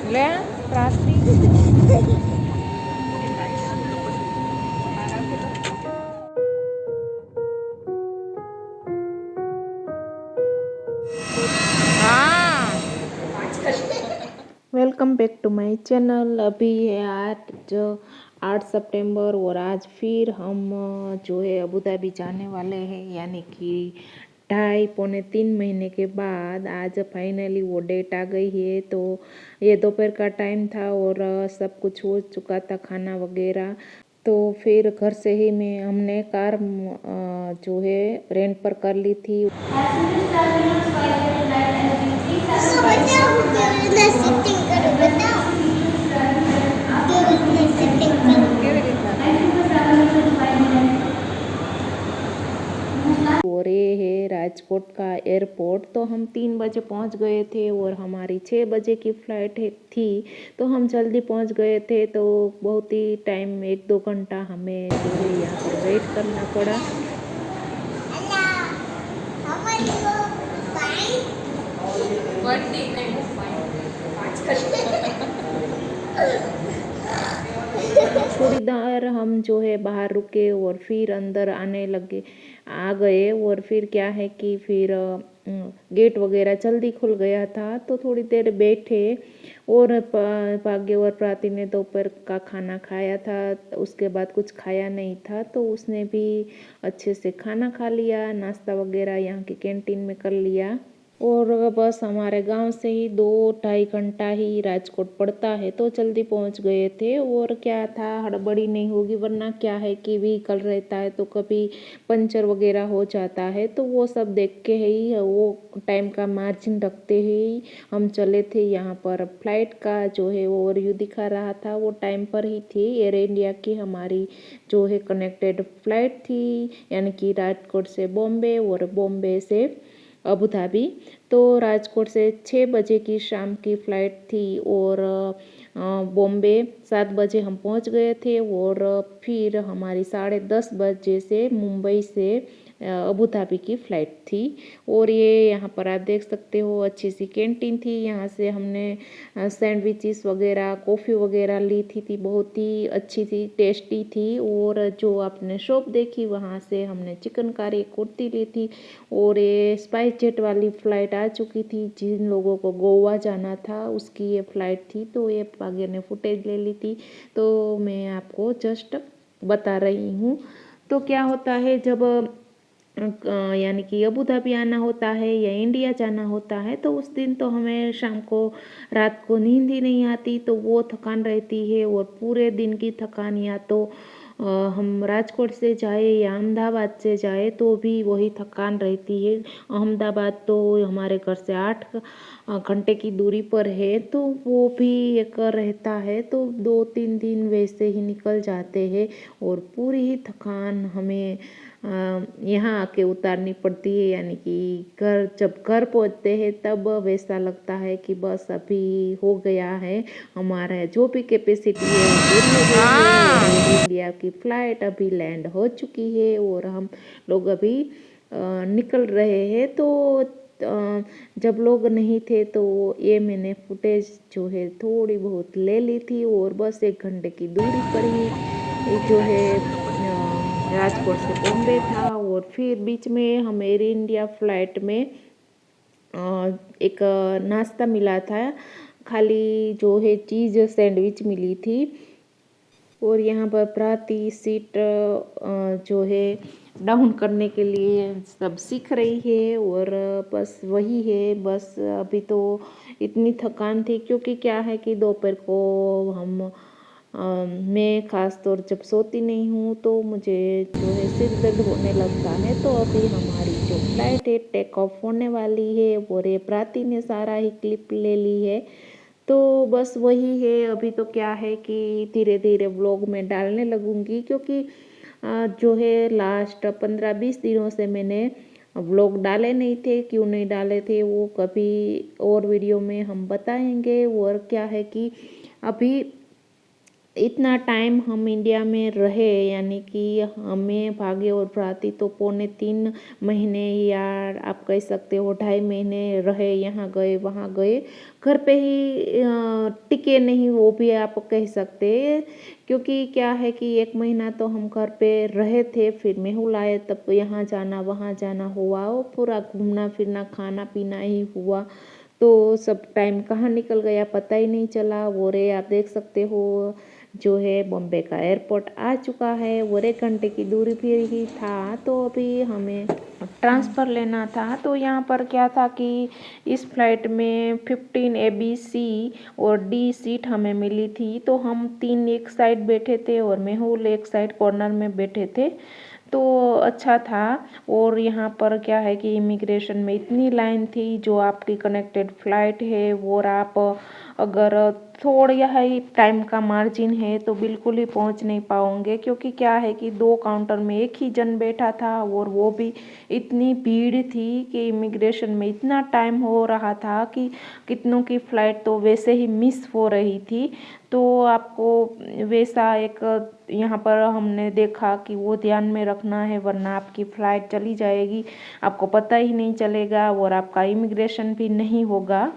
ले प्रार्थी हाँ। Welcome back to my channel. अभी है आज 8 सितंबर और आज फिर हम जो है अबू धाबी जाने वाले हैं, यानी कि 2.5 पौने 3 महीने के बाद आज फाइनली वो डेट आ गई है। तो ये दोपहर का टाइम था और सब कुछ हो चुका था, खाना वगैरह। तो फिर घर से ही हमने कार जो है रेंट पर कर ली थी। और ये है राजकोट का एयरपोर्ट। तो हम 3 बजे पहुंच गए थे और हमारी 6 बजे की फ़्लाइट थी, तो हम जल्दी पहुंच गए थे। तो बहुत ही टाइम 1-2 घंटा हमें जो है यहाँ पर वेट करना पड़ा। थोड़ी देर हम जो है बाहर रुके और फिर अंदर आ गए। और फिर क्या है कि फिर गेट वगैरह जल्दी खुल गया था, तो थोड़ी देर बैठे। और भाग्य और प्राति ने दोपहर का खाना खाया था, उसके बाद कुछ खाया नहीं था, तो उसने भी अच्छे से खाना खा लिया, नाश्ता वगैरह यहाँ की कैंटीन में कर लिया। और बस हमारे गांव से ही 2-2.5 घंटा ही राजकोट पड़ता है, तो जल्दी पहुंच गए थे। और क्या था, हड़बड़ी नहीं होगी, वरना क्या है कि व्हीकल रहता है तो कभी पंचर वगैरह हो जाता है, तो वो सब देख के ही, वो टाइम का मार्जिन रखते ही हम चले थे यहाँ पर। फ्लाइट का जो है वो ओवरव्यू दिखा रहा था, वो टाइम पर ही थी। एयर इंडिया की हमारी जो है कनेक्टेड फ्लाइट थी, यानी कि राजकोट से बॉम्बे और बॉम्बे से अबू धाबी। तो राजकोट से 6 बजे की शाम की फ़्लाइट थी और बॉम्बे 7 बजे हम पहुंच गए थे। और फिर हमारी 10:30 बजे से मुंबई से अबू धाबी की फ़्लाइट थी। और ये यहाँ पर आप देख सकते हो, अच्छी सी कैंटीन थी। यहाँ से हमने सैंडविचेस वगैरह, कॉफ़ी वगैरह ली थी, बहुत ही अच्छी थी, टेस्टी थी। और जो आपने शॉप देखी, वहाँ से हमने चिकन कारी कुर्ती ली थी। और ये स्पाइस जेट वाली फ़्लाइट आ चुकी थी, जिन लोगों को गोवा जाना था उसकी ये फ़्लाइट थी। तो ये भाग्य ने फुटेज ले ली थी, तो मैं आपको जस्ट बता रही हूँ। तो क्या होता है, जब यानी कि अबू धाबी आना होता है या इंडिया जाना होता है, तो उस दिन तो हमें शाम को, रात को नींद ही नहीं आती, तो वो थकान रहती है। और पूरे दिन की थकान, या तो हम राजकोट से जाए या अहमदाबाद से जाए, तो भी वही थकान रहती है। अहमदाबाद तो हमारे घर से 8 घंटे की दूरी पर है, तो वो भी एक रहता है, तो 2-3 दिन वैसे ही निकल जाते हैं। और पूरी ही थकान हमें यहाँ आके उतारनी पड़ती है, यानी कि जब घर पहुँचते हैं तब वैसा लगता है कि बस अभी हो गया है, हमारा जो भी कैपेसिटी है वो पूरी हो गई है। और एयर इंडिया की फ़्लाइट अभी लैंड हो चुकी है और हम लोग अभी निकल रहे हैं। तो जब लोग नहीं थे, तो ये मैंने फुटेज जो है थोड़ी बहुत ले ली थी। और बस 1 घंटे की दूरी पर ही जो है राजकोट से बॉम्बे था। और फिर बीच में हम एयर इंडिया फ़्लाइट में एक नाश्ता मिला था, खाली जो है चीज़ सैंडविच मिली थी। और यहाँ पर प्राति सीट जो है डाउन करने के लिए सब सीख रही है। और बस वही है, बस अभी तो इतनी थकान थी, क्योंकि क्या है कि दोपहर को मैं ख़ास तौर जब सोती नहीं हूँ, तो मुझे जो है सिर दर्द होने लगता है। तो अभी हमारी जो फ्लाइट है टेक ऑफ होने वाली है, और ये प्राति ने सारा ही क्लिप ले ली है। तो बस वही है, अभी तो क्या है कि धीरे धीरे व्लॉग में डालने लगूंगी, क्योंकि जो है लास्ट 15-20 दिनों से मैंने व्लॉग डाले नहीं थे। क्यों नहीं डाले थे, वो कभी और वीडियो में हम बताएंगे। और क्या है कि अभी इतना टाइम हम इंडिया में रहे, यानी कि हमें भागे और भ्राती तो 3.25 महीने, या आप कह सकते हो 2.5 महीने रहे, यहाँ गए वहाँ गए, घर पे ही टिके नहीं, वो भी आप कह सकते। क्योंकि क्या है कि 1 महीना तो हम घर पे रहे थे, फिर मेहुल आए, तब यहाँ जाना वहाँ जाना हुआ, वो पूरा घूमना फिरना खाना पीना ही हुआ। तो सब टाइम कहाँ निकल गया पता ही नहीं चला। वो रे आप देख सकते हो, जो है बॉम्बे का एयरपोर्ट आ चुका है, वो 1 घंटे की दूरी भी ही था। तो अभी हमें ट्रांसफ़र लेना था, तो यहाँ पर क्या था कि इस फ्लाइट में 15 ABC और D सीट हमें मिली थी। तो हम 3 एक साइड बैठे थे और मेहुल एक साइड कॉर्नर में बैठे थे, तो अच्छा था। और यहाँ पर क्या है कि इमिग्रेशन में इतनी लाइन थी, जो आपकी कनेक्टेड फ़्लाइट है, और आप अगर थोड़ा ही टाइम का मार्जिन है तो बिल्कुल ही पहुँच नहीं पाओगे। क्योंकि क्या है कि 2 काउंटर में एक ही जन बैठा था, और वो भी इतनी भीड़ थी कि इमिग्रेशन में इतना टाइम हो रहा था कि कितनों की फ़्लाइट तो वैसे ही मिस हो रही थी। तो आपको वैसा एक यहाँ पर हमने देखा कि वो ध्यान में रखना है, वरना आपकी फ़्लाइट चली जाएगी, आपको पता ही नहीं चलेगा और आपका इमिग्रेशन भी नहीं होगा।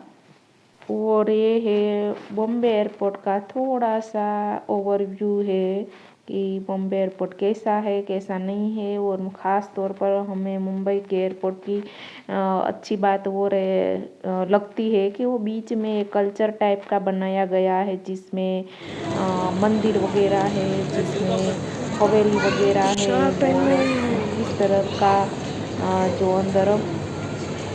और ये है बॉम्बे एयरपोर्ट का थोड़ा सा ओवरव्यू है कि बॉम्बे एयरपोर्ट कैसा है कैसा नहीं है। और ख़ास तौर पर हमें मुंबई के एयरपोर्ट की अच्छी बात वो लगती है कि वो बीच में एक कल्चर टाइप का बनाया गया है, जिसमें मंदिर वगैरह है, जिसमें हवेली वगैरह है, और इस तरह का जो अंदर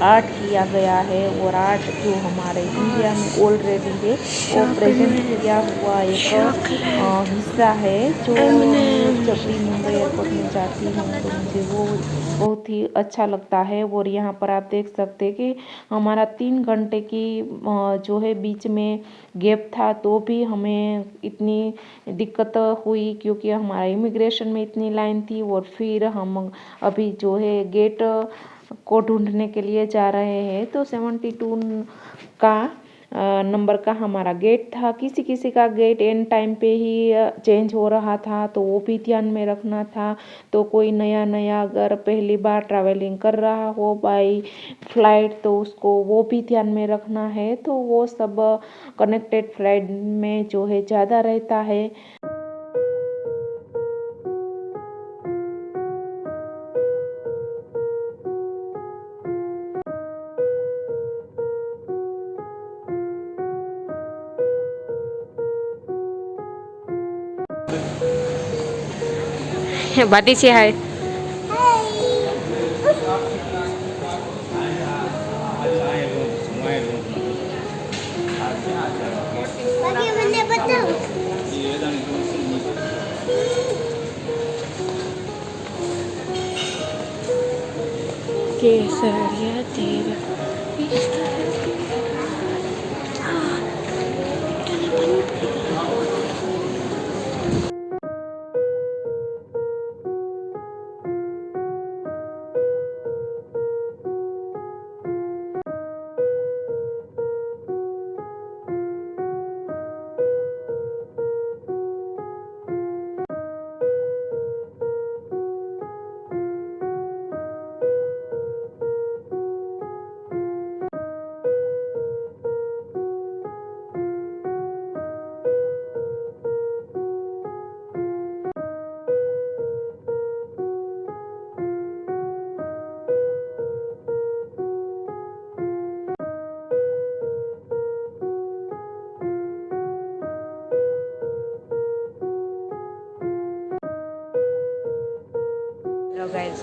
आर्ट किया गया है। और आर्ट जो हमारे इंडिया में ऑलरेडी है, वो प्रेजेंट किया हुआ एक हिस्सा है, जो मैं जब भी मुंबई एयरपोर्ट में जाती हूँ तो मुझे वो बहुत ही अच्छा लगता है। और यहाँ पर आप देख सकते हैं कि हमारा 3 घंटे की जो है बीच में गैप था, तो भी हमें इतनी दिक्कत हुई, क्योंकि हमारा इमिग्रेशन में इतनी लाइन थी। और फिर हम अभी जो है गेट को ढूंढने के लिए जा रहे हैं, तो 72 का नंबर का हमारा गेट था। किसी किसी का गेट एंड टाइम पे ही चेंज हो रहा था, तो वो भी ध्यान में रखना था। तो कोई नया नया अगर पहली बार ट्रैवलिंग कर रहा हो बाई फ्लाइट, तो उसको वो भी ध्यान में रखना है। तो वो सब कनेक्टेड फ्लाइट में जो है ज़्यादा रहता है। Buddy say hi. Bagaimana betul? Kesaria tera. Hello guys.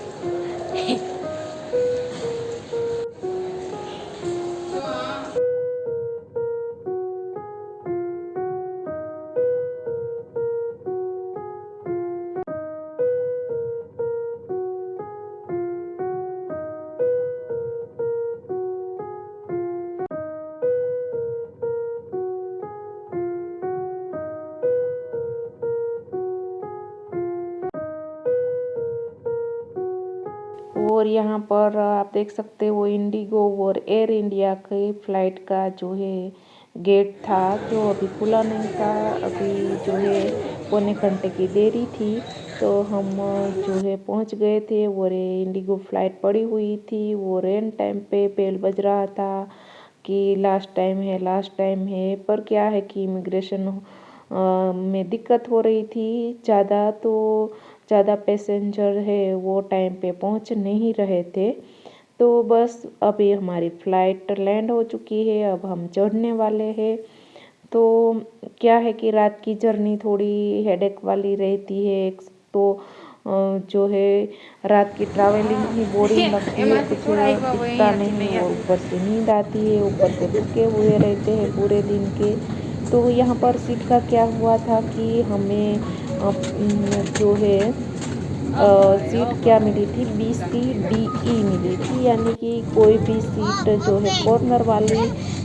और यहाँ पर आप देख सकते हो इंडिगो और एयर इंडिया की फ़्लाइट का जो है गेट था तो अभी खुला नहीं था। अभी जो है पौने घंटे की देरी थी तो हम जो है पहुंच गए थे। वो इंडिगो फ्लाइट पड़ी हुई थी, वो रेन टाइम पे बेल बज रहा था कि लास्ट टाइम है। पर क्या है कि इमिग्रेशन में दिक्कत हो रही थी ज़्यादा, तो ज़्यादा पैसेंजर है वो टाइम पे पहुंच नहीं रहे थे। तो बस अभी हमारी फ़्लाइट लैंड हो चुकी है, अब हम चढ़ने वाले हैं। तो क्या है कि रात की जर्नी थोड़ी हेडेक वाली रहती है। एक तो जो है रात की ट्रैवलिंग ही बोरिंग लगती है, कुछ दिखता नहीं और ऊपर से नींद आती है, ऊपर से थके हुए रहते हैं पूरे दिन के। तो यहाँ पर सीट का क्या हुआ था कि हमें जो है सीट क्या मिली थी, BCDE मिली थी, यानी कि कोई भी सीट जो है कॉर्नर वाली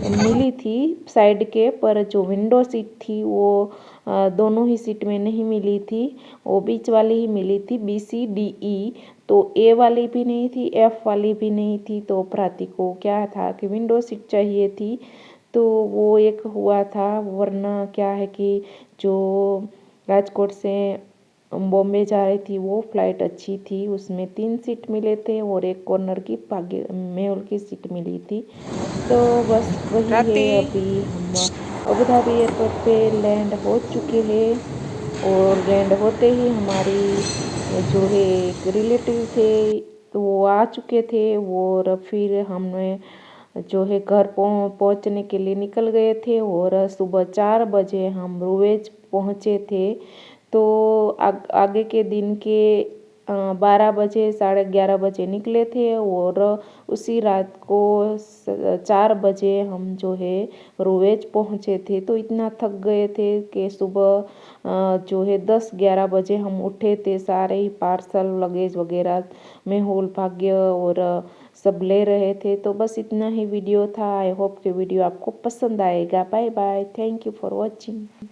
मिली थी साइड के, पर जो विंडो सीट थी वो दोनों ही सीट में नहीं मिली थी, वो बीच वाली ही मिली थी BCDE। तो A वाली भी नहीं थी, F वाली भी नहीं थी। तो प्राती को क्या था कि विंडो सीट चाहिए थी, तो वो एक हुआ था। वरना क्या है कि जो राजकोट से बॉम्बे जा रही थी वो फ़्लाइट अच्छी थी, उसमें 3 सीट मिले थे और एक कॉर्नर की भाग्य मेहुल की सीट मिली थी। तो बस वही है। अभी हम अबू धाबी एयरपोर्ट पे लैंड हो चुके हैं और लैंड होते ही हमारी जो है एक रिलेटिव थे तो वो आ चुके थे। और फिर हमने जो है घर पहुंचने के लिए निकल गए थे और सुबह 4 बजे हम रुवेज पहुंचे थे। तो आगे के दिन के 12 बजे 11:30 निकले थे और उसी रात को 4 बजे हम जो है रुवेज पहुंचे थे। तो इतना थक गए थे कि सुबह जो है 10-11 बजे हम उठे थे। सारे ही पार्सल लगेज वगैरह मेहुल भाग्य और सब ले रहे थे। तो बस इतना ही वीडियो था। आई होप कि वीडियो आपको पसंद आएगा। Bye bye, thank you for watching.